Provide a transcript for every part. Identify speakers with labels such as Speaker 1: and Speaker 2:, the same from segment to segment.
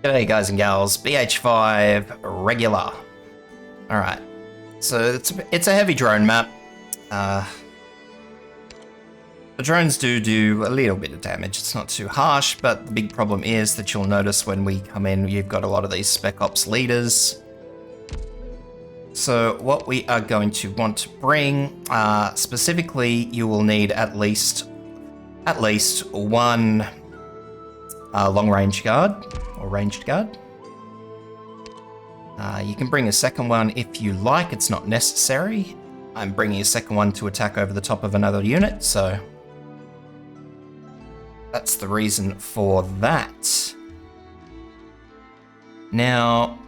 Speaker 1: G'day guys and gals, BH-5 regular. Alright, so it's a heavy drone map. The drones do a little bit of damage, it's not too harsh, but the big problem is that you'll notice when we come in, you've got a lot of these Spec Ops leaders. So what we are going to want to bring, specifically you will need at least one long range guard. Or ranged guard. You can bring a second one if you like, it's not necessary. I'm bringing a second one to attack over the top of another unit, so that's the reason for that. Now,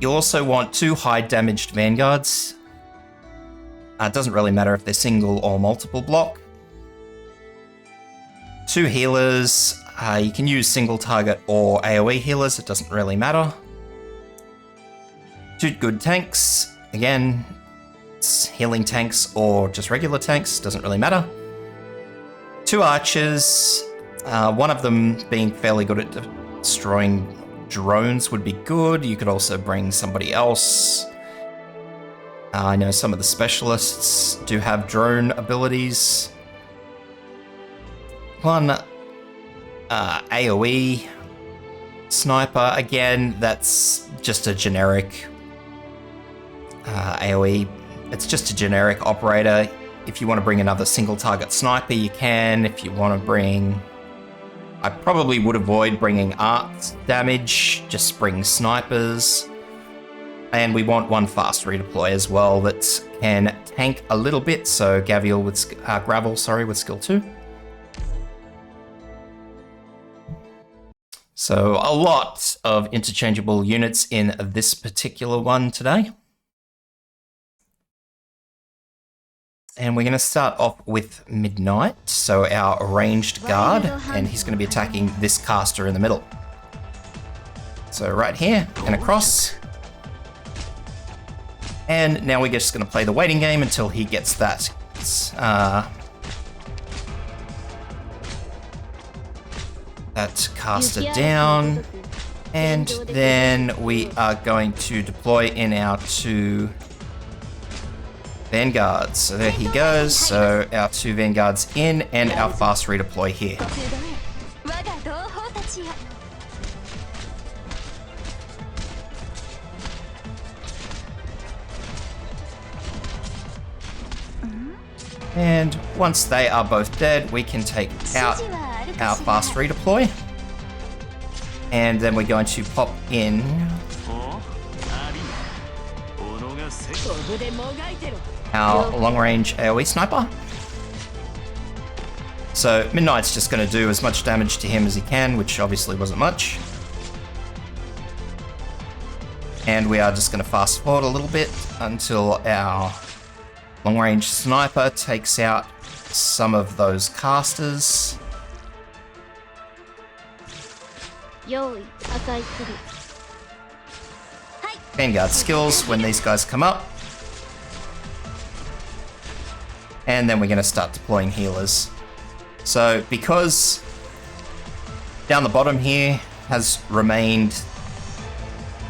Speaker 1: you also want 2 high damaged vanguards. It doesn't really matter if they're single or multiple block. 2 healers. You can use single target or AoE healers, it doesn't really matter. 2 good tanks, again, it's healing tanks or just regular tanks, doesn't really matter. 2 archers, one of them being fairly good at destroying drones would be good. You could also bring somebody else. I know some of the specialists do have drone abilities. 1 AoE sniper, again, that's just a generic AoE. It's just a generic operator. If you want to bring another single target sniper, you can. If you want to bring... I probably would avoid bringing arc damage, just bring snipers. And we want 1 fast redeploy as well that can tank a little bit, so Gravel with skill 2. So a lot of interchangeable units in this particular one today. And we're going to start off with Midnight, so our ranged guard, and he's going to be attacking this caster in the middle. So right here, and across. And now we're just going to play the waiting game until he gets that caster down, and then we are going to deploy in our 2 vanguards. So there he goes, so our 2 vanguards in and our fast redeploy here. And once they are both dead, we can take out our fast redeploy. And then we're going to pop in our long-range AoE sniper. So Midnight's just going to do as much damage to him as he can, which obviously wasn't much. And we are just going to fast forward a little bit until our long-range sniper takes out some of those casters. Vanguard skills when these guys come up. And then we're going to start deploying healers. So because down the bottom here has remained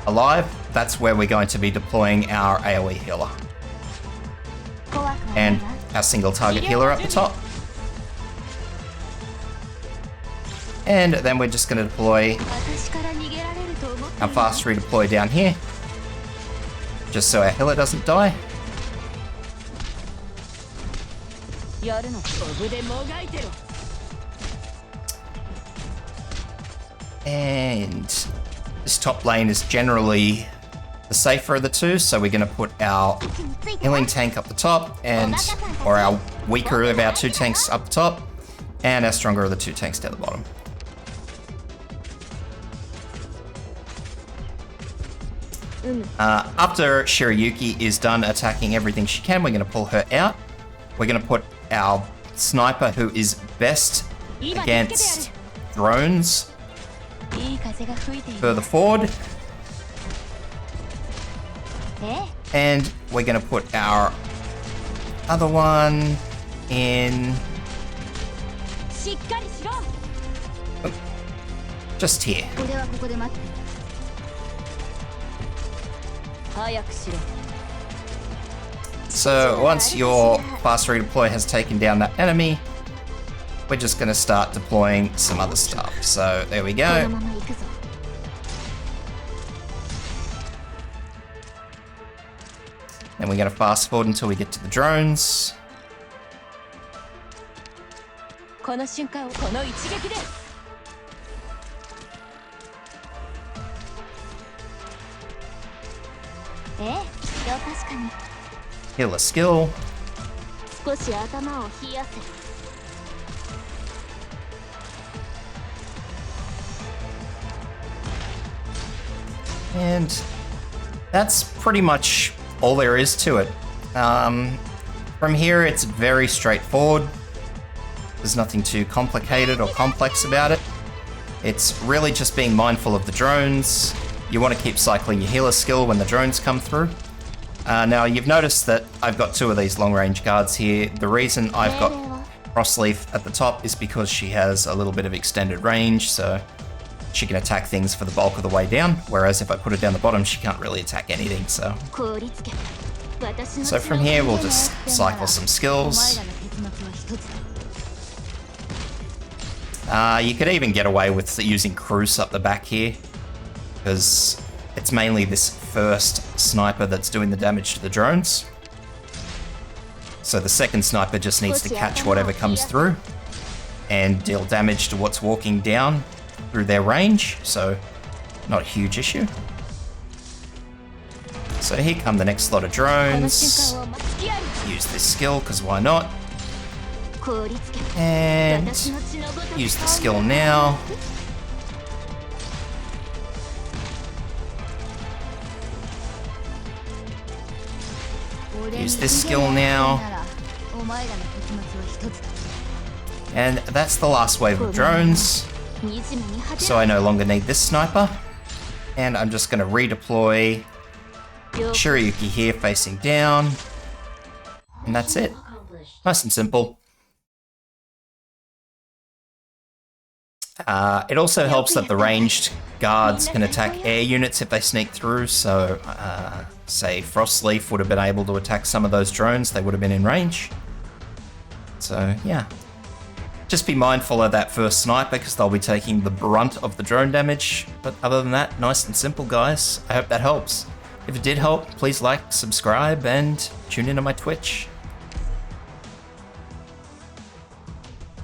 Speaker 1: alive, that's where we're going to be deploying our AoE healer. And our single target healer at the top. And then we're just going to deploy our fast redeploy down here, just so our healer doesn't die. And this top lane is generally the safer of the 2, so we're going to put our healing tank up the top, or our weaker of our 2 tanks up the top, and our stronger of the 2 tanks down the bottom. After Shirayuki is done attacking everything she can, we're going to pull her out. We're going to put our sniper, who is best against drones, further forward. And we're going to put our other one in just here. So once your fast redeploy has taken down that enemy, we're just going to start deploying some other stuff. So there we go. Then we're going to fast forward until we get to the drones. Heal a skill. And that's pretty much all there is to it. From here, it's very straightforward. There's nothing too complicated or complex about it. It's really just being mindful of the drones. You want to keep cycling your healer skill when the drones come through. Now, you've noticed that I've got 2 of these long-range guards here. The reason I've got Frostleaf at the top is because she has a little bit of extended range, so she can attack things for the bulk of the way down, whereas if I put her down the bottom, she can't really attack anything, so... So from here, we'll just cycle some skills. You could even get away with using Cruise up the back here, because it's mainly this first sniper that's doing the damage to the drones. So the second sniper just needs to catch whatever comes through and deal damage to what's walking down through their range, so not a huge issue. So here come the next lot of drones. Use this skill, because why not? And use the skill now. Use this skill now. And that's the last wave of drones. So I no longer need this sniper. And I'm just going to redeploy Shirayuki here facing down. And that's it. Nice and simple. It also helps that the ranged guards can attack air units if they sneak through, so say Frostleaf would have been able to attack some of those drones, they would have been in range. So yeah, just be mindful of that first sniper because they'll be taking the brunt of the drone damage, but other than that, nice and simple guys. I hope that helps. If it did help, please like, subscribe, and tune in on my Twitch.